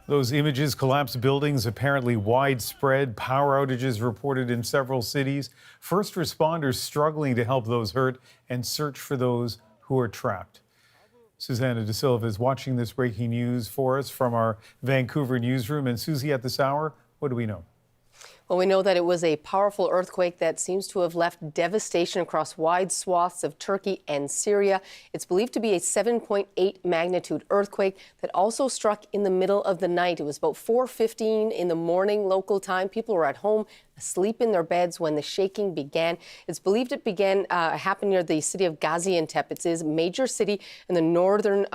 Those images, collapsed buildings, apparently widespread, power outages reported in several cities. First responders struggling to help those hurt and search for those who are trapped. Susanna De Silva is watching this breaking news for us from our Vancouver newsroom. And Susie, at this hour, what do we know? Well, we know that it was a powerful earthquake that seems to have left devastation across wide swaths of Turkey and Syria. It's believed to be a 7.8 magnitude earthquake that also struck in the middle of the night. It was about 4:15 in the morning local time. People were at home, asleep in their beds when the shaking began. It's believed it happened near the city of Gaziantep. It's a major city in the northern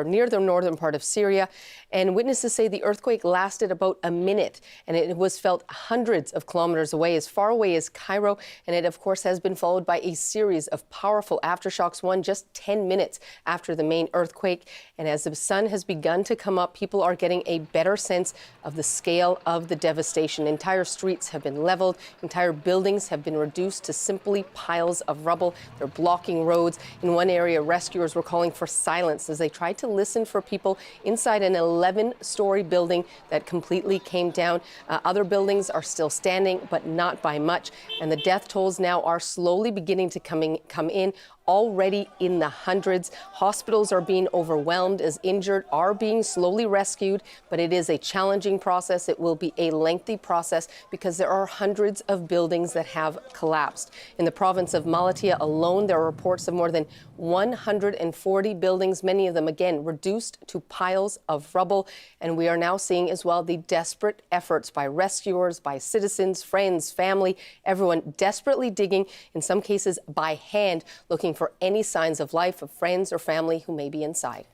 near the northern part of Syria. And witnesses say the earthquake lasted about a minute, and it was felt hundreds of kilometers away, as far away as Cairo. And it, of course, has been followed by a series of powerful aftershocks, one just 10 minutes after the main earthquake. And as the sun has begun to come up, people are getting a better sense of the scale of the devastation. Entire streets have been leveled. Entire buildings have been reduced to simply piles of rubble. They're blocking roads. In one area, rescuers were calling for silence as they tried to listen for people inside an 11-story building that completely came down. Other buildings are still standing, but not by much. And the death tolls now are slowly beginning to come in, already in the hundreds. Hospitals are being overwhelmed as injured are being slowly rescued, but it is a challenging process. It will be a lengthy process because there are hundreds of buildings that have collapsed. In the province of Malatya alone, there are reports of more than 140 buildings, many of them, again, reduced to piles of rubble. And we are now seeing as well the desperate efforts by rescuers, by citizens, friends, family, everyone desperately digging, in some cases by hand, looking for any signs of life of friends or family who may be inside.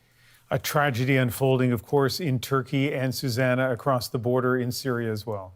A tragedy unfolding, of course, in Turkey and, Susanna, across the border in Syria as well.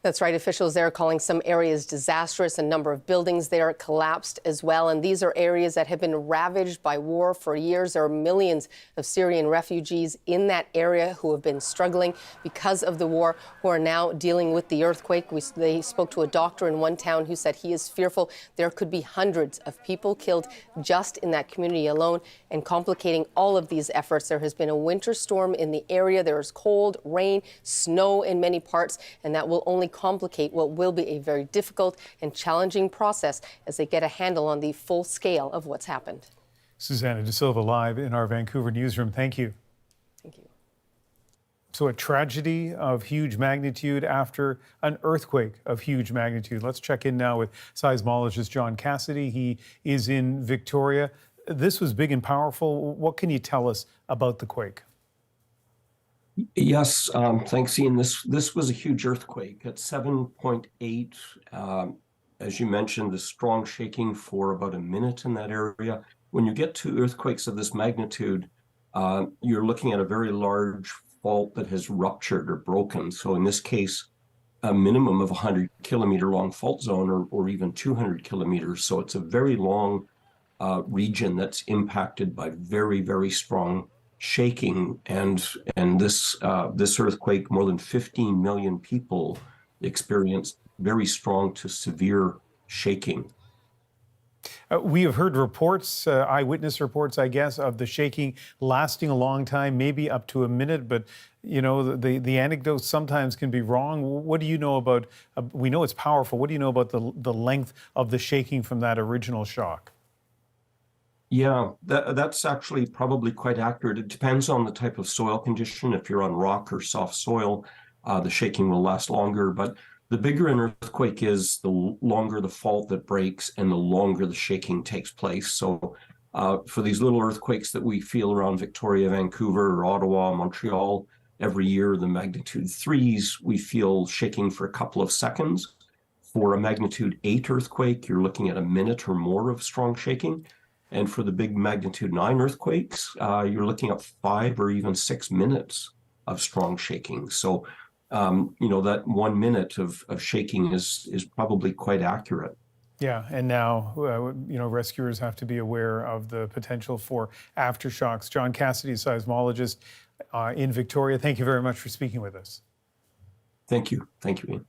That's right. Officials there calling some areas disastrous. A number of buildings there collapsed as well. And these are areas that have been ravaged by war for years. There are millions of Syrian refugees in that area who have been struggling because of the war, who are now dealing with the earthquake. They spoke to a doctor in one town who said he is fearful there could be hundreds of people killed just in that community alone. And complicating all of these efforts, there has been a winter storm in the area. There is cold, rain, snow in many parts, and that will only complicate what will be a very difficult and challenging process as they get a handle on the full scale of what's happened. Susanna De Silva live in our Vancouver newsroom. Thank you. Thank you. So a tragedy of huge magnitude after an earthquake of huge magnitude. Let's check in now with seismologist John Cassidy. He is in Victoria. This was big and powerful. What can you tell us about the quake? Yes, thanks, Ian. This was a huge earthquake at 7.8. As you mentioned, the strong shaking for about a minute in that area. When you get to earthquakes of this magnitude, you're looking at a very large fault that has ruptured or broken. So in this case, a minimum of 100-kilometer long fault zone or even 200 kilometers. So it's a very long region that's impacted by very, very strong shaking, and this earthquake, more than 15 million people experienced very strong to severe shaking. We have heard reports, eyewitness reports, I guess, of the shaking lasting a long time, maybe up to a minute. But you know, the anecdotes sometimes can be wrong. What do you know about? We know it's powerful. What do you know about the length of the shaking from that original shock? Yeah, that's actually probably quite accurate. It depends on the type of soil condition. If you're on rock or soft soil, the shaking will last longer. But the bigger an earthquake is, the longer the fault that breaks and the longer the shaking takes place. So for these little earthquakes that we feel around Victoria, Vancouver, Ottawa, Montreal, every year, the magnitude 3s, we feel shaking for a couple of seconds. For a magnitude 8 earthquake, you're looking at a minute or more of strong shaking. And for the big magnitude 9 earthquakes, you're looking at 5 or even 6 minutes of strong shaking. So, you know, that 1 minute of shaking is probably quite accurate. Yeah, and now, you know, rescuers have to be aware of the potential for aftershocks. John Cassidy, seismologist in Victoria, thank you very much for speaking with us. Thank you. Thank you, Ian.